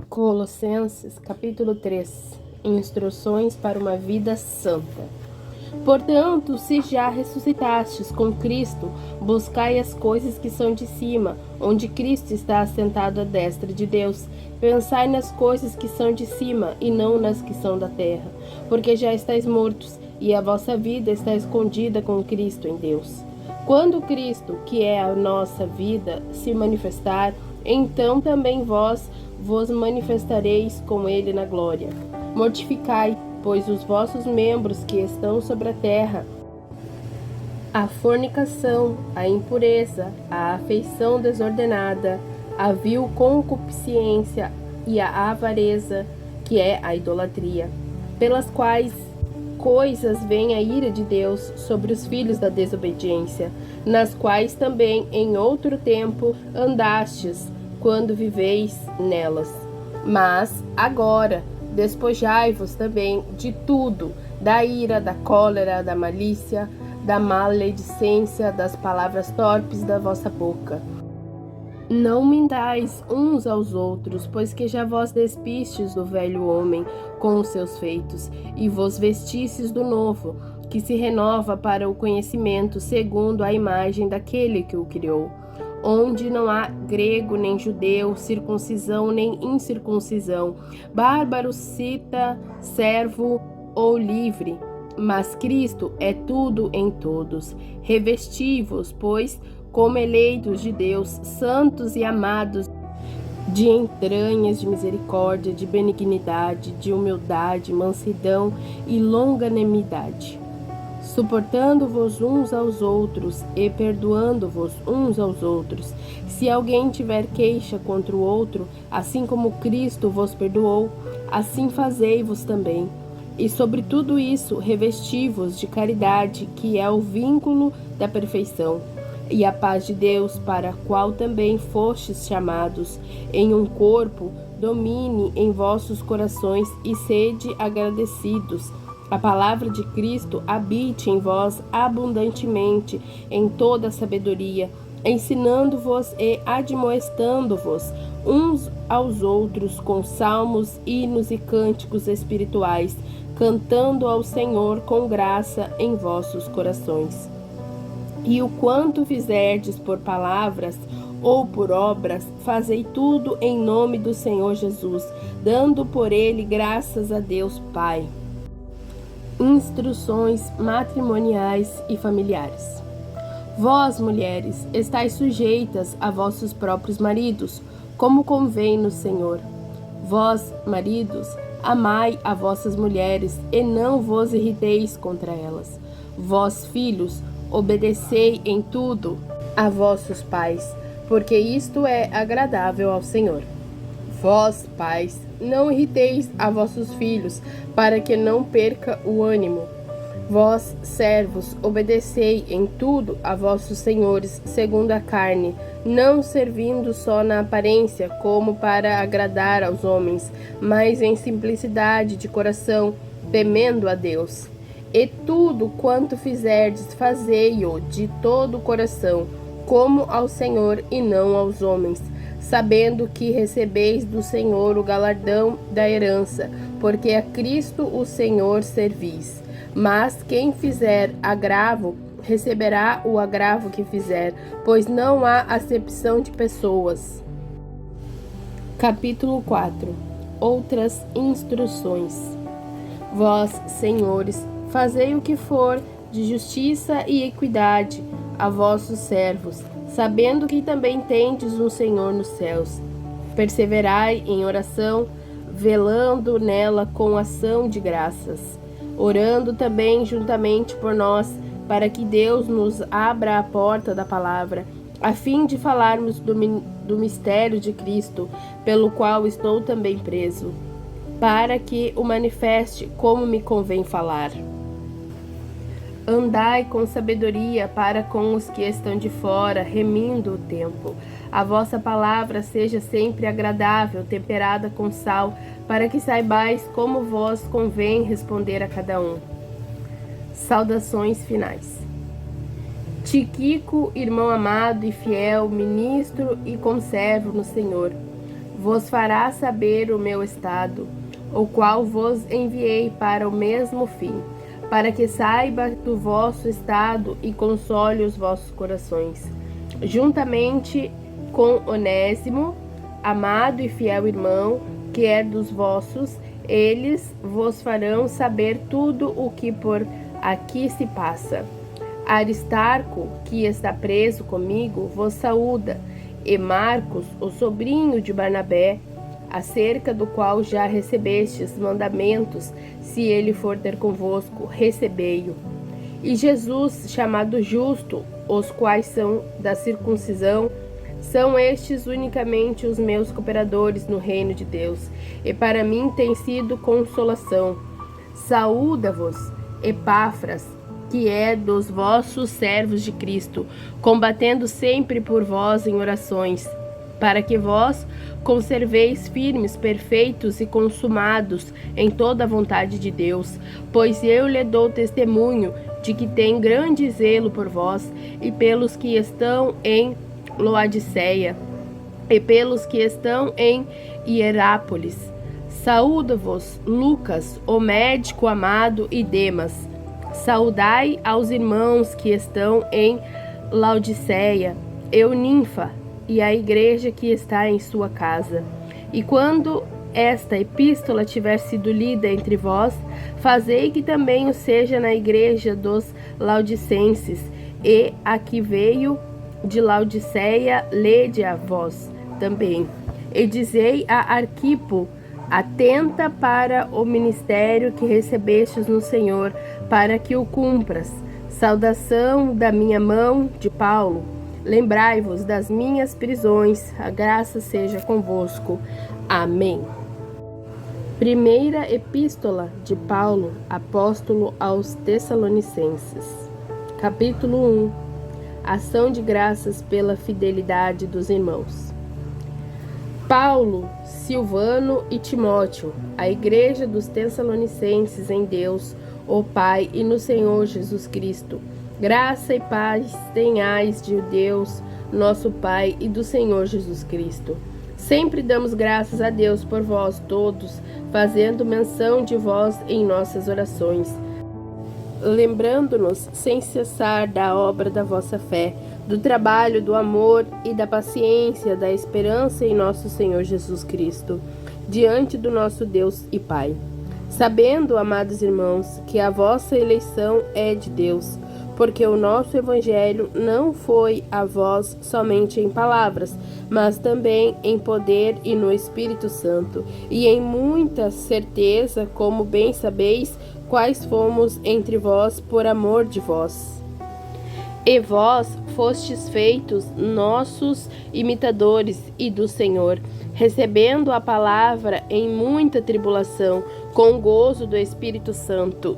Colossenses, capítulo 3. Instruções para uma vida santa. Portanto, se já ressuscitastes com Cristo, buscai as coisas que são de cima, onde Cristo está assentado à destra de Deus. Pensai nas coisas que são de cima, e não nas que são da terra, porque já estáis mortos, e a vossa vida está escondida com Cristo em Deus. Quando Cristo, que é a nossa vida, se manifestar, então também vos manifestareis com ele na glória. Mortificai, pois, os vossos membros que estão sobre a terra: a fornicação, a impureza, a afeição desordenada, a vil concupiscência e a avareza, que é a idolatria, pelas quais coisas vem a ira de Deus sobre os filhos da desobediência, nas quais também em outro tempo andastes, quando viveis nelas. Mas agora despojai-vos também de tudo, da ira, da cólera, da malícia, da maledicência, das palavras torpes da vossa boca. Não mintais uns aos outros, pois que já vos despistes do velho homem com os seus feitos, e vos vestistes do novo, que se renova para o conhecimento segundo a imagem daquele que o criou, onde não há grego nem judeu, circuncisão nem incircuncisão, bárbaro, cita, servo ou livre, mas Cristo é tudo em todos. Revesti-vos, pois, como eleitos de Deus, santos e amados, de entranhas de misericórdia, de benignidade, de humildade, mansidão e longanimidade, suportando-vos uns aos outros e perdoando-vos uns aos outros. Se alguém tiver queixa contra o outro, assim como Cristo vos perdoou, assim fazei-vos também. E sobre tudo isso, revesti-vos de caridade, que é o vínculo da perfeição. E a paz de Deus, para a qual também fostes chamados, em um corpo, domine em vossos corações e sede agradecidos. A palavra de Cristo habite em vós abundantemente, em toda a sabedoria, ensinando-vos e admoestando-vos uns aos outros com salmos, hinos e cânticos espirituais, cantando ao Senhor com graça em vossos corações. E o quanto fizerdes por palavras ou por obras, fazei tudo em nome do Senhor Jesus, dando por ele graças a Deus Pai. Instruções matrimoniais e familiares. Vós, mulheres, estáis sujeitas a vossos próprios maridos, como convém no Senhor. Vós, maridos, amai a vossas mulheres e não vos irriteis contra elas. Vós, filhos, obedecei em tudo a vossos pais, porque isto é agradável ao Senhor. Vós, pais, não irriteis a vossos filhos, para que não perca o ânimo. Vós, servos, obedecei em tudo a vossos senhores, segundo a carne, não servindo só na aparência, como para agradar aos homens, mas em simplicidade de coração, temendo a Deus. E tudo quanto fizerdes, fazei-o de todo o coração, como ao Senhor e não aos homens, sabendo que recebeis do Senhor o galardão da herança, porque a Cristo o Senhor servis. Mas quem fizer agravo, receberá o agravo que fizer, pois não há acepção de pessoas. Capítulo 4. Outras instruções. Vós, senhores, fazei o que for de justiça e equidade a vossos servos, sabendo que também tendes um Senhor nos céus. Perseverai em oração, velando nela com ação de graças, orando também juntamente por nós, para que Deus nos abra a porta da palavra, a fim de falarmos do mistério de Cristo, pelo qual estou também preso, para que o manifeste como me convém falar. Andai com sabedoria para com os que estão de fora, remindo o tempo. A vossa palavra seja sempre agradável, temperada com sal, para que saibais como vos convém responder a cada um. Saudações finais. Tíquico, irmão amado e fiel, ministro e conservo no Senhor, vos fará saber o meu estado, o qual vos enviei para o mesmo fim, para que saiba do vosso estado e console os vossos corações. Juntamente com Onésimo, amado e fiel irmão, que é dos vossos, eles vos farão saber tudo o que por aqui se passa. Aristarco, que está preso comigo, vos saúda, e Marcos, o sobrinho de Barnabé, acerca do qual já recebestes mandamentos, se ele for ter convosco, recebei-o. E Jesus, chamado Justo, os quais são da circuncisão, são estes unicamente os meus cooperadores no reino de Deus, e para mim tem sido consolação. Saúda-vos, Epáfras, que é dos vossos servos de Cristo, combatendo sempre por vós em orações, para que vós conserveis firmes, perfeitos e consumados em toda a vontade de Deus, pois eu lhe dou testemunho de que tem grande zelo por vós e pelos que estão em Laodiceia e pelos que estão em Hierápolis. Saúda-vos, Lucas, o médico amado, e Demas. Saudai aos irmãos que estão em Laodiceia, Euninfa, e a igreja que está em sua casa. E quando esta epístola tiver sido lida entre vós, fazei que também o seja na igreja dos laodicenses, e a que veio de Laodiceia, lede a vós também. E dizei a Arquipo, atenta para o ministério que recebestes no Senhor, para que o cumpras. Saudação da minha mão, de Paulo. Lembrai-vos das minhas prisões, a graça seja convosco. Amém. Primeira Epístola de Paulo, apóstolo aos Tessalonicenses. Capítulo 1. Ação de graças pela fidelidade dos irmãos. Paulo, Silvano e Timóteo, a igreja dos Tessalonicenses em Deus, o Pai e no Senhor Jesus Cristo. Graça e paz tenhais de Deus, nosso Pai, e do Senhor Jesus Cristo. Sempre damos graças a Deus por vós todos, fazendo menção de vós em nossas orações, lembrando-nos sem cessar da obra da vossa fé, do trabalho, do amor e da paciência, da esperança em nosso Senhor Jesus Cristo, diante do nosso Deus e Pai. Sabendo, amados irmãos, que a vossa eleição é de Deus, porque o nosso Evangelho não foi a vós somente em palavras, mas também em poder e no Espírito Santo, e em muita certeza, como bem sabeis, quais fomos entre vós por amor de vós. E vós fostes feitos nossos imitadores e do Senhor, recebendo a palavra em muita tribulação, com gozo do Espírito Santo,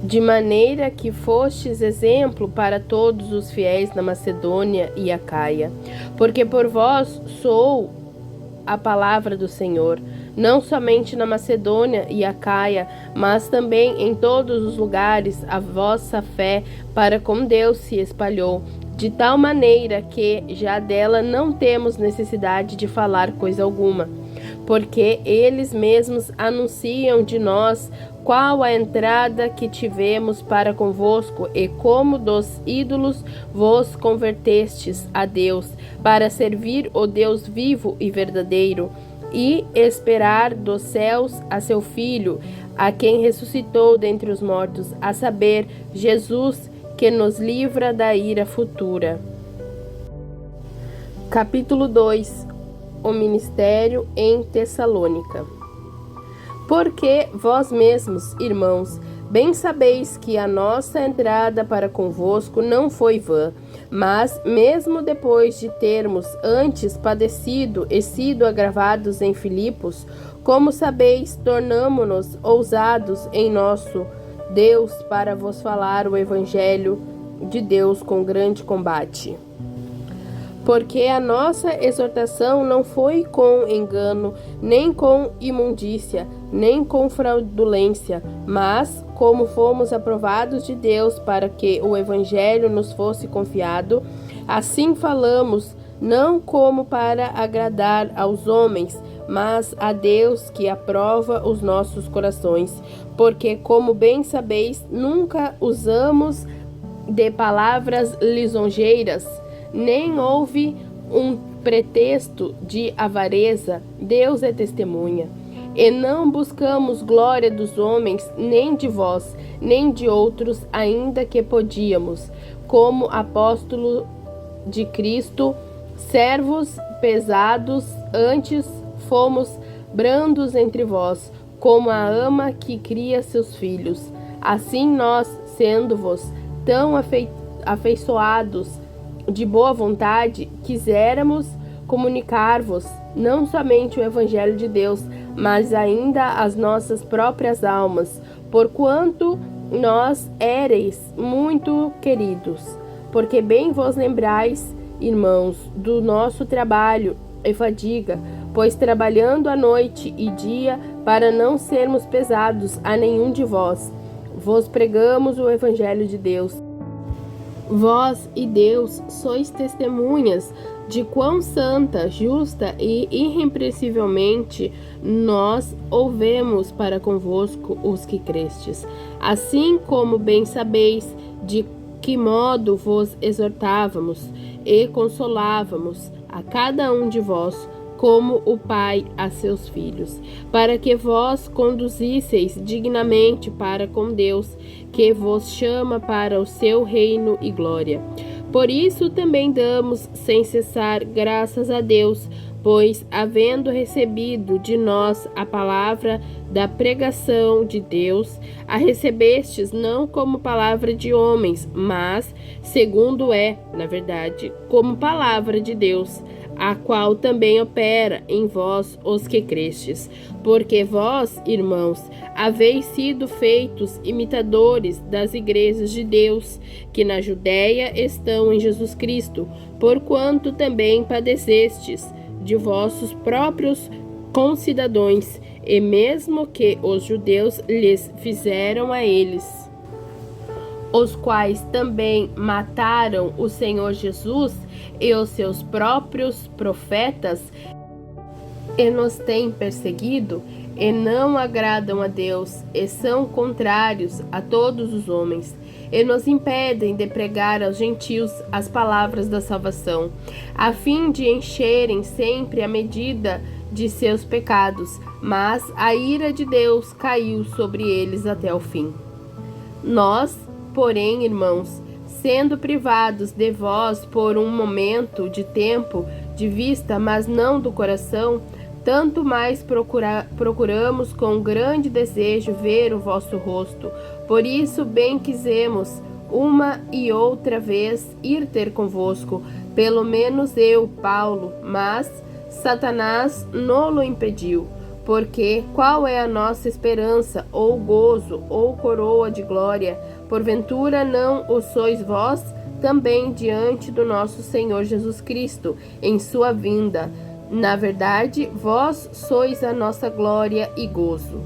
de maneira que fostes exemplo para todos os fiéis na Macedônia e Acaia, porque por vós sou a palavra do Senhor, não somente na Macedônia e Acaia, mas também em todos os lugares a vossa fé para com Deus se espalhou, de tal maneira que já dela não temos necessidade de falar coisa alguma, porque eles mesmos anunciam de nós qual a entrada que tivemos para convosco e como dos ídolos vos convertestes a Deus, para servir o Deus vivo e verdadeiro, e esperar dos céus a seu Filho, a quem ressuscitou dentre os mortos, a saber, Jesus, que nos livra da ira futura. Capítulo 2. O ministério em Tessalônica. Porque vós mesmos, irmãos, bem sabeis que a nossa entrada para convosco não foi vã, mas, mesmo depois de termos antes padecido e sido agravados em Filipos, como sabeis, tornamo-nos ousados em nosso Deus para vos falar o Evangelho de Deus com grande combate. Porque a nossa exortação não foi com engano, nem com imundícia, nem com fraudulência, mas como fomos aprovados de Deus para que o Evangelho nos fosse confiado, assim falamos não como para agradar aos homens, mas a Deus que aprova os nossos corações. Porque, como bem sabeis, nunca usamos de palavras lisonjeiras, nem houve um pretexto de avareza. Deus é testemunha. E não buscamos glória dos homens, nem de vós, nem de outros, ainda que podíamos, como apóstolo de Cristo, servos pesados, antes fomos brandos entre vós, como a ama que cria seus filhos. Assim nós, sendo-vos tão afeiçoados de boa vontade, quiséramos comunicar-vos não somente o Evangelho de Deus, mas ainda as nossas próprias almas, porquanto nós éreis muito queridos. Porque bem vos lembrais, irmãos, do nosso trabalho e fadiga, pois trabalhando à noite e dia, para não sermos pesados a nenhum de vós, vos pregamos o Evangelho de Deus. Vós e Deus sois testemunhas de quão santa, justa e irrepreensivelmente nós houvemos para convosco os que crestes. Assim como bem sabeis de que modo vos exortávamos e consolávamos a cada um de vós, como o Pai a seus filhos, para que vós conduzisseis dignamente para com Deus, que vos chama para o seu reino e glória. Por isso também damos sem cessar graças a Deus, pois, havendo recebido de nós a palavra da pregação de Deus, a recebestes não como palavra de homens, mas, segundo na verdade, como palavra de Deus, a qual também opera em vós os que crestes. Porque vós, irmãos, haveis sido feitos imitadores das igrejas de Deus, que na Judéia estão em Jesus Cristo, porquanto também padecestes de vossos próprios concidadãos, e mesmo que os judeus lhes fizeram a eles, os quais também mataram o Senhor Jesus e os seus próprios profetas, e nos têm perseguido, e não agradam a Deus, e são contrários a todos os homens, e nos impedem de pregar aos gentios as palavras da salvação, a fim de encherem sempre a medida de seus pecados, mas a ira de Deus caiu sobre eles até o fim. Nós, porém, irmãos, sendo privados de vós por um momento de tempo, de vista, mas não do coração, tanto mais procuramos com grande desejo ver o vosso rosto. Por isso bem quisemos uma e outra vez ir ter convosco, pelo menos eu, Paulo, mas Satanás nolo impediu. Porque qual é a nossa esperança, ou gozo, ou coroa de glória? Porventura não o sois vós, também diante do nosso Senhor Jesus Cristo, em sua vinda. Na verdade, vós sois a nossa glória e gozo.